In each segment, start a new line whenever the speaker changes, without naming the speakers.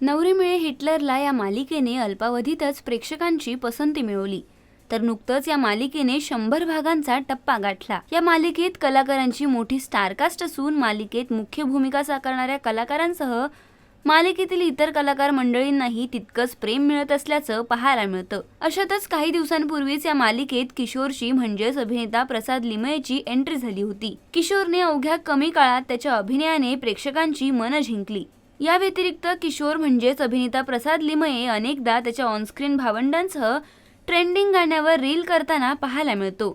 नवरे मिळे हिटलरला या मालिकेने अल्पावधीतच प्रेक्षकांची पसंती मिळवली. तर नुकतंच या मालिकेने 100 भागांचा टप्पा गाठला. या मालिकेत कलाकारांची मोठी स्टारकास्ट असून मालिकेत मुख्य भूमिका साकारणाऱ्या कलाकारांसह मालिकेतील इतर कलाकार मंडळींनाही तितकंच प्रेम मिळत असल्याचं पाहायला मिळतं. अशातच काही दिवसांपूर्वीच या मालिकेत किशोरची म्हणजेच अभिनेता प्रसाद लिमयेची एंट्री झाली होती. किशोरने अवघ्या कमी काळात त्याच्या अभिनयाने प्रेक्षकांची मनं जिंकली. या व्यतिरिक्त किशोर म्हणजेच अभिनेता प्रसाद लिमये अनेकदा त्याच्या ऑनस्क्रीन भावंडांसह ट्रेंडिंग गाण्यावर रील करताना पाहायला मिळतो.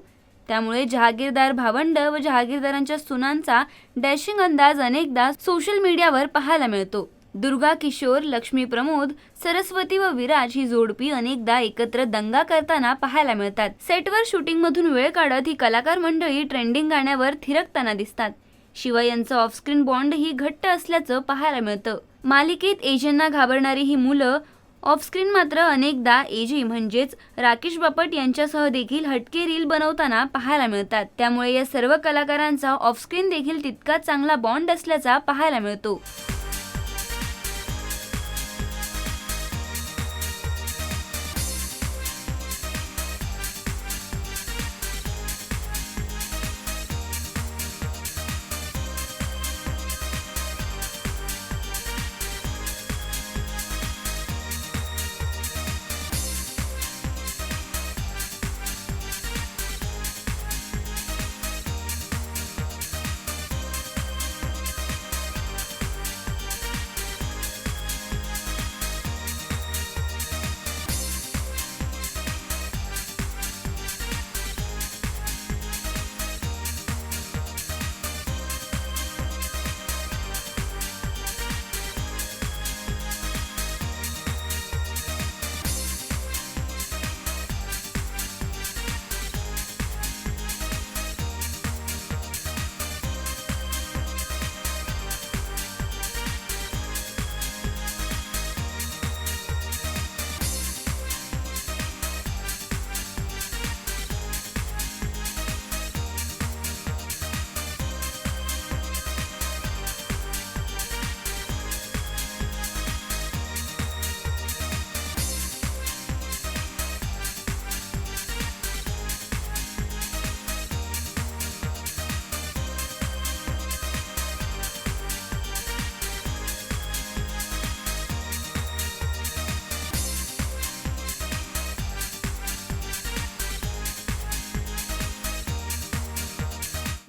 त्यामुळे जहागीरदार भावंड व जहागीरदारांच्या सुनांचा डॅशिंग अंदाज अनेकदा सोशल मीडियावर पाहायला मिळतो. दुर्गा किशोर, लक्ष्मी प्रमोद, सरस्वती व विराज ही जोडपी अनेकदा एकत्र दंगा करताना पाहायला मिळतात. सेटवर शूटिंगमधून वेळ काढत ही कलाकार मंडळी ट्रेंडिंग गाण्यावर थिरकताना दिसतात. शिवाय यांचं ऑफस्क्रीन बॉन्ड ही घट्ट असल्याचं पाहायला मिळतं. मालिकेत एजेंना घाबरणारी ही मुलं ऑफस्क्रीन मात्र अनेकदा एजी म्हणजेच राकेश बापट यांच्यासह देखील हटके रील बनवताना पाहायला मिळतात. त्यामुळे या सर्व कलाकारांचा ऑफस्क्रीन देखील तितकाच चांगला बॉन्ड असल्याचा पाहायला मिळतो.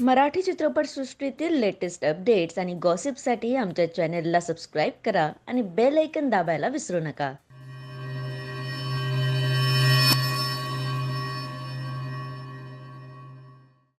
मराठी चित्रपटसृष्टीतील लेटेस्ट अपडेट्स आणि गॉसिपसाठी आमच्या चॅनेलला सबस्क्राईब करा आणि बेल ऐकन दाबायला विसरू नका.